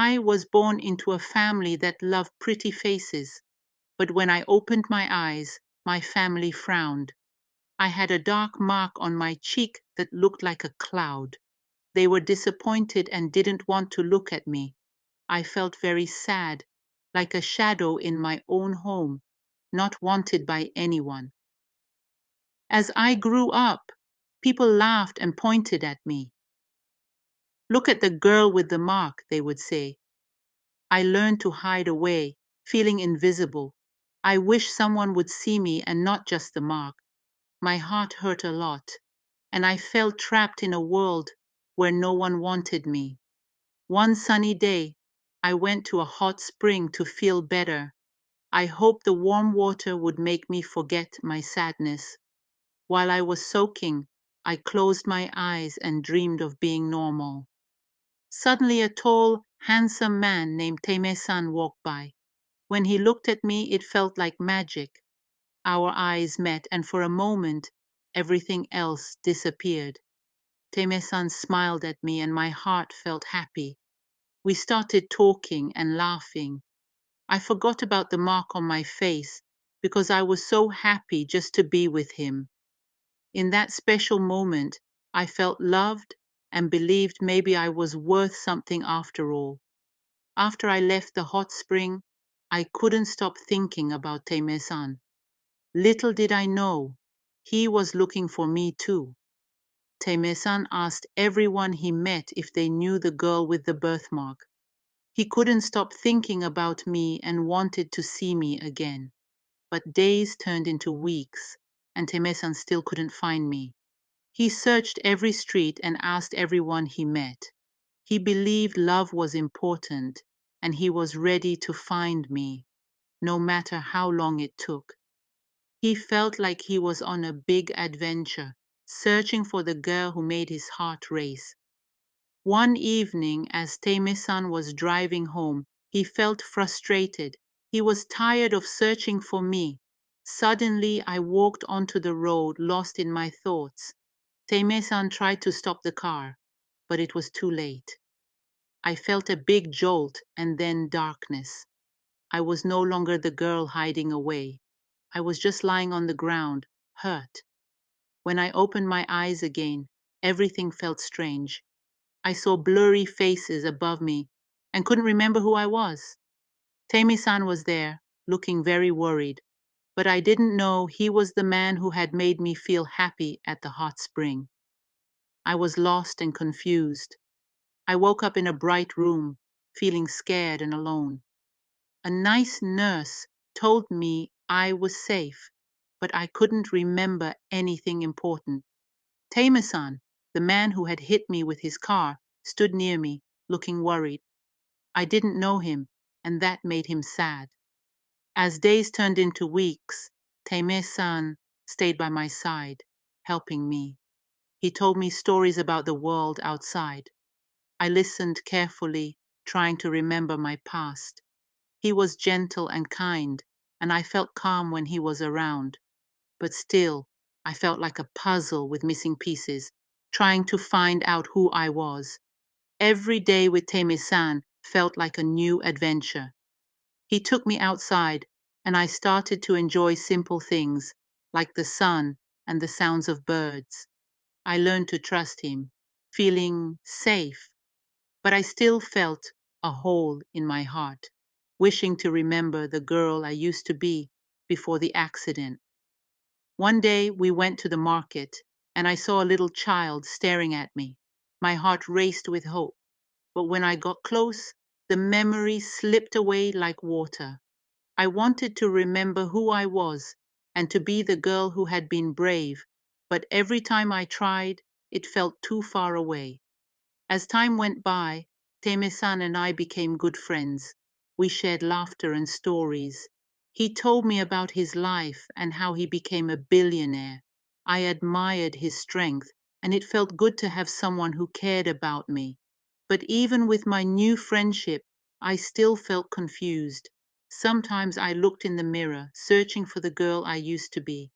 I was born into a family that loved pretty faces, but when I opened my eyes, my family frowned. I had a dark mark on my cheek that looked like a cloud. They were disappointed and didn't want to look at me. I felt very sad, like a shadow in my own home, not wanted by anyone. As I grew up, people laughed and pointed at me. "Look at the girl with the mark," they would say. I learned to hide away, feeling invisible. I wish someone would see me and not just the mark. My heart hurt a lot, and I felt trapped in a world where no one wanted me. One sunny day, I went to a hot spring to feel better. I hoped the warm water would make me forget my sadness. While I was soaking, I closed my eyes and dreamed of being normal. Suddenly a tall, handsome man named Teme-san walked by. When he looked at me, it felt like magic. Our eyes met, and for a moment, everything else disappeared. Teme-san smiled at me, and my heart felt happy. We started talking and laughing. I forgot about the mark on my face because I was so happy just to be with him. In that special moment, I felt loved and believed maybe I was worth something after all. After I left the hot spring, I couldn't stop thinking about Teme-san. Little did I know, he was looking for me too. Teme-san asked everyone he met if they knew the girl with the birthmark. He couldn't stop thinking about me and wanted to see me again. But days turned into weeks, and Teme-san still couldn't find me. He searched every street and asked everyone he met. He believed love was important, and he was ready to find me, no matter how long it took. He felt like he was on a big adventure, searching for the girl who made his heart race. One evening, as Teme-san was driving home, he felt frustrated. He was tired of searching for me. Suddenly, I walked onto the road, lost in my thoughts. Teme-san tried to stop the car, but it was too late. I felt a big jolt and then darkness. I was no longer the girl hiding away. I was just lying on the ground, hurt. When I opened my eyes again, everything felt strange. I saw blurry faces above me and couldn't remember who I was. Tame-san was there, looking very worried, but I didn't know he was the man who had made me feel happy at the hot spring. I was lost and confused. I woke up in a bright room, feeling scared and alone. A nice nurse told me I was safe, but I couldn't remember anything important. Tame-san, the man who had hit me with his car, stood near me, looking worried. I didn't know him, and that made him sad. As days turned into weeks, Tame-san stayed by my side, helping me. He told me stories about the world outside. I listened carefully, trying to remember my past. He was gentle and kind, and I felt calm when he was around. But still, I felt like a puzzle with missing pieces, trying to find out who I was. Every day with Tame-san felt like a new adventure. He took me outside, and I started to enjoy simple things, like the sun and the sounds of birds. I learned to trust him, feeling safe, but I still felt a hole in my heart, wishing to remember the girl I used to be before the accident. One day we went to the market, and I saw a little child staring at me. My heart raced with hope, but when I got close, the memory slipped away like water. I wanted to remember who I was and to be the girl who had been brave, but every time I tried, it felt too far away. As time went by, Teme-san and I became good friends. We shared laughter and stories. He told me about his life and how he became a billionaire. I admired his strength, and it felt good to have someone who cared about me. But even with my new friendship, I still felt confused. Sometimes I looked in the mirror, searching for the girl I used to be.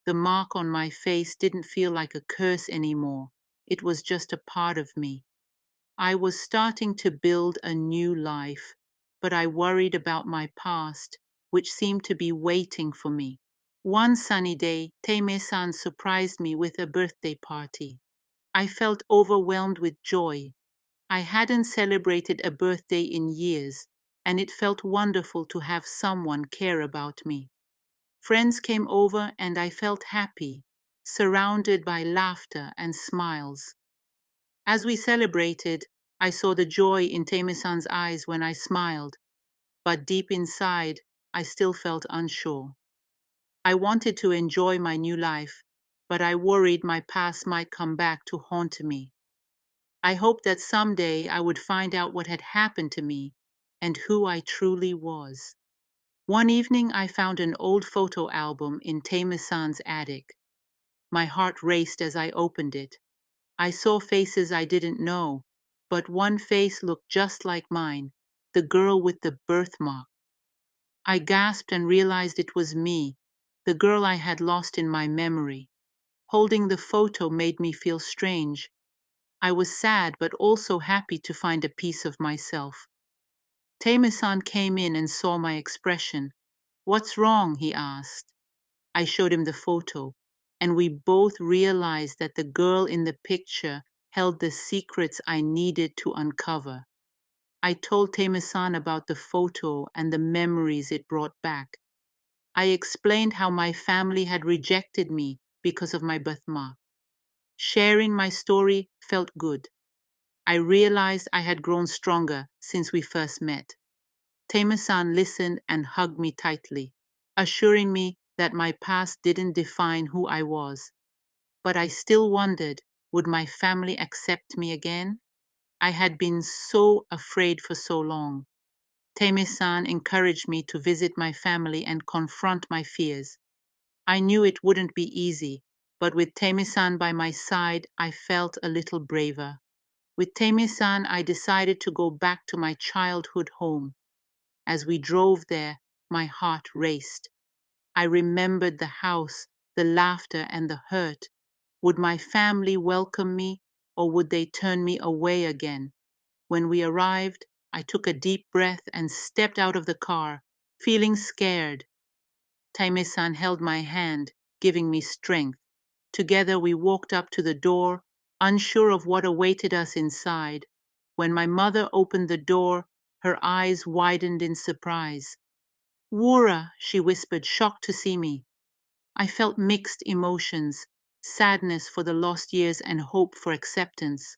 The mark on my face didn't feel like a curse anymore. It was just a part of me. I was starting to build a new life, but I worried about my past, which seemed to be waiting for me. One sunny day, Teme-san surprised me with a birthday party. I felt overwhelmed with joy. I hadn't celebrated a birthday in years, and it felt wonderful to have someone care about me. Friends came over and I felt happy, surrounded by laughter and smiles. As we celebrated, I saw the joy in Teme-san's eyes when I smiled, but deep inside, I still felt unsure. I wanted to enjoy my new life, but I worried my past might come back to haunt me. I hoped that someday I would find out what had happened to me and who I truly was. One evening, I found an old photo album in Tame-san's attic. My heart raced as I opened it. I saw faces I didn't know, but one face looked just like mine, the girl with the birthmark. I gasped and realized it was me, the girl I had lost in my memory. Holding the photo made me feel strange. I was sad but also happy to find a piece of myself. Tame-san came in and saw my expression. "What's wrong?" he asked. I showed him the photo, and we both realized that the girl in the picture held the secrets I needed to uncover. I told Tame-san about the photo and the memories it brought back. I explained how my family had rejected me because of my birthmark. Sharing my story felt good. I realized I had grown stronger since we first met. Tame-san listened and hugged me tightly, assuring me that my past didn't define who I was. But I still wondered, would my family accept me again? I had been so afraid for so long. Tame-san encouraged me to visit my family and confront my fears. I knew it wouldn't be easy, but with Tame-san by my side, I felt a little braver. With Tame-san, I decided to go back to my childhood home. As we drove there, my heart raced. I remembered the house, the laughter, and the hurt. Would my family welcome me, or would they turn me away again? When we arrived, I took a deep breath and stepped out of the car, feeling scared. Tame-san held my hand, giving me strength. Together we walked up to the door, unsure of what awaited us inside. When my mother opened the door, her eyes widened in surprise. "Wura," she whispered, shocked to see me. I felt mixed emotions, sadness for the lost years and hope for acceptance.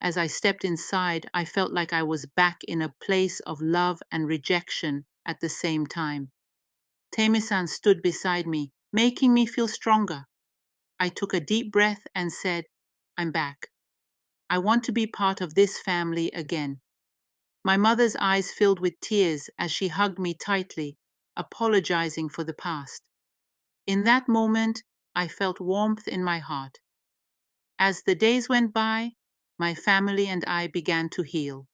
As I stepped inside, I felt like I was back in a place of love and rejection at the same time. Tame-san stood beside me, making me feel stronger. I took a deep breath and said, "I'm back. I want to be part of this family again." My mother's eyes filled with tears as she hugged me tightly, apologizing for the past. In that moment, I felt warmth in my heart. As the days went by, my family and I began to heal.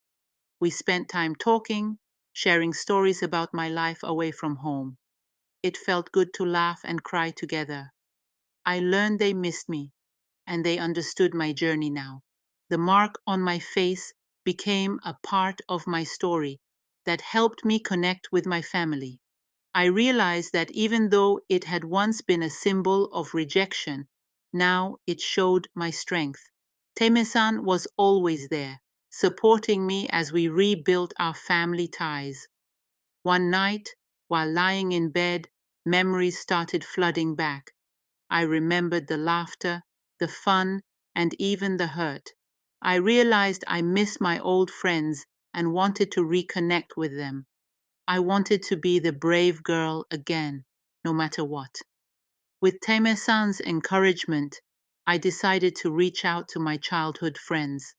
We spent time talking, sharing stories about my life away from home. It felt good to laugh and cry together. I learned they missed me, and they understood my journey now. The mark on my face became a part of my story that helped me connect with my family. I realized that even though it had once been a symbol of rejection, now it showed my strength. Teme-san was always there, supporting me as we rebuilt our family ties. One night, while lying in bed, memories started flooding back. I remembered the laughter, the fun, and even the hurt. I realized I missed my old friends and wanted to reconnect with them. I wanted to be the brave girl again, no matter what. With Teme-san's encouragement, I decided to reach out to my childhood friends.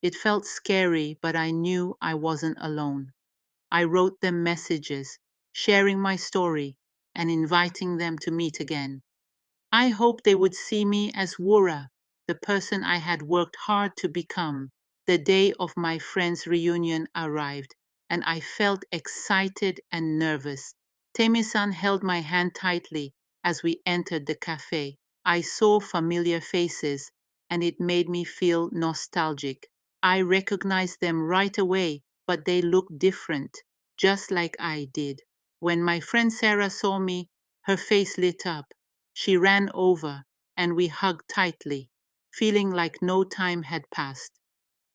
It felt scary, but I knew I wasn't alone. I wrote them messages, sharing my story and inviting them to meet again. I hoped they would see me as Wura, the person I had worked hard to become. The day of my friends' reunion arrived, and I felt excited and nervous. Teme-san held my hand tightly as we entered the cafe. I saw familiar faces, and it made me feel nostalgic. I recognized them right away, but they looked different, just like I did. When my friend Sarah saw me, her face lit up. She ran over, and we hugged tightly, feeling like no time had passed.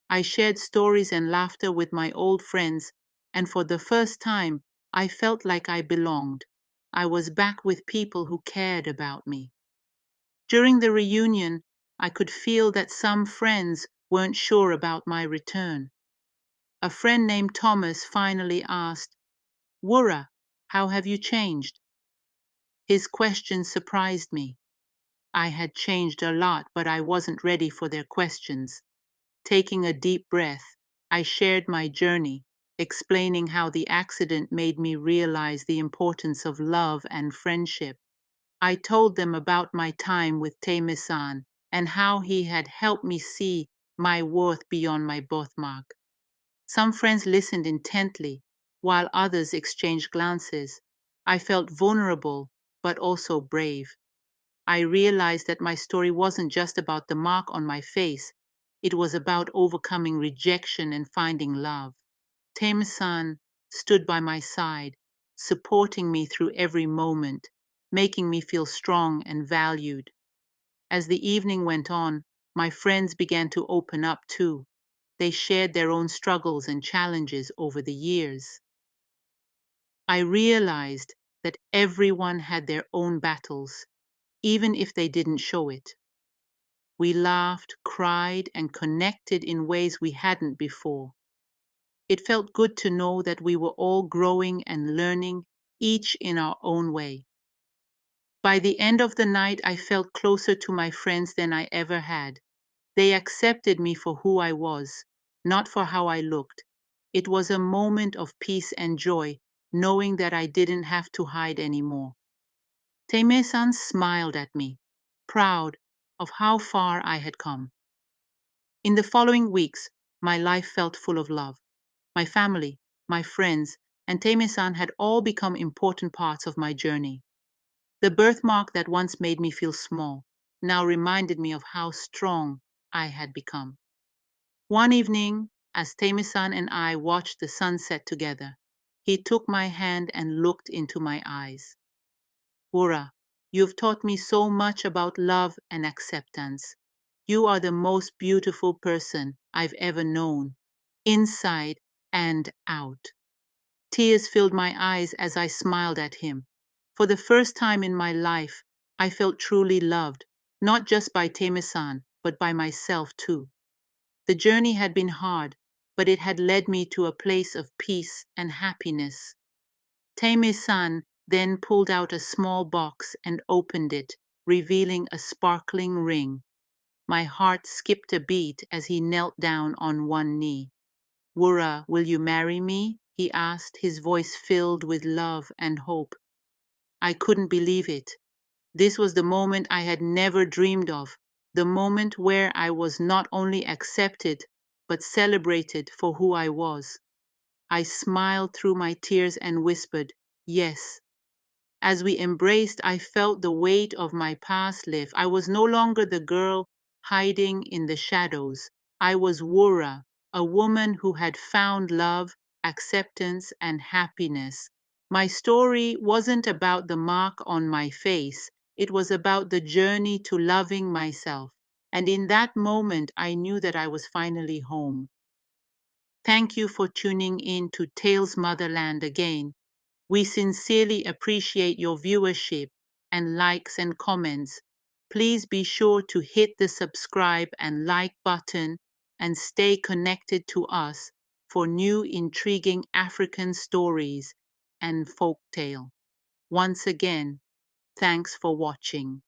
I shared stories and laughter with my old friends, and for the first time, I felt like I belonged. I was back with people who cared about me. During the reunion, I could feel that some friends weren't sure about my return. A friend named Thomas finally asked, "Wura, how have you changed?" His question surprised me. I had changed a lot, but I wasn't ready for their questions. Taking a deep breath, I shared my journey, explaining how the accident made me realize the importance of love and friendship. I told them about my time with Tame-san and how he had helped me see my worth beyond my birthmark. Some friends listened intently, while others exchanged glances. I felt vulnerable, but also brave. I realized that my story wasn't just about the mark on my face, it was about overcoming rejection and finding love. Tame-san stood by my side, supporting me through every moment, making me feel strong and valued. As the evening went on, my friends began to open up too. They shared their own struggles and challenges over the years. I realized that everyone had their own battles, even if they didn't show it. We laughed, cried, and connected in ways we hadn't before. It felt good to know that we were all growing and learning, each in our own way. By the end of the night, I felt closer to my friends than I ever had. They accepted me for who I was, not for how I looked. It was a moment of peace and joy, knowing that I didn't have to hide anymore. Tame-san smiled at me, proud of how far I had come. In the following weeks, my life felt full of love. My family, my friends, and Tame-san had all become important parts of my journey. The birthmark that once made me feel small now reminded me of how strong I had become. One evening, as Tame-san and I watched the sunset together, he took my hand and looked into my eyes. "Wura, you've taught me so much about love and acceptance. You are the most beautiful person I've ever known, inside and out." Tears filled my eyes as I smiled at him. For the first time in my life, I felt truly loved, not just by Tame-san, but by myself too. The journey had been hard, but it had led me to a place of peace and happiness. Tame-san then pulled out a small box and opened it, revealing a sparkling ring. My heart skipped a beat as he knelt down on one knee. "Wura, will you marry me?" he asked, his voice filled with love and hope. I couldn't believe it. This was the moment I had never dreamed of, the moment where I was not only accepted, but celebrated for who I was. I smiled through my tears and whispered, "Yes." As we embraced, I felt the weight of my past lift. I was no longer the girl hiding in the shadows. I was Wura, a woman who had found love, acceptance, and happiness. My story wasn't about the mark on my face. It was about the journey to loving myself. And in that moment, I knew that I was finally home. Thank you for tuning in to Tales Motherland again. We sincerely appreciate your viewership and likes and comments. Please be sure to hit the subscribe and like button and stay connected to us for new intriguing African stories and folktale. Once again, thanks for watching.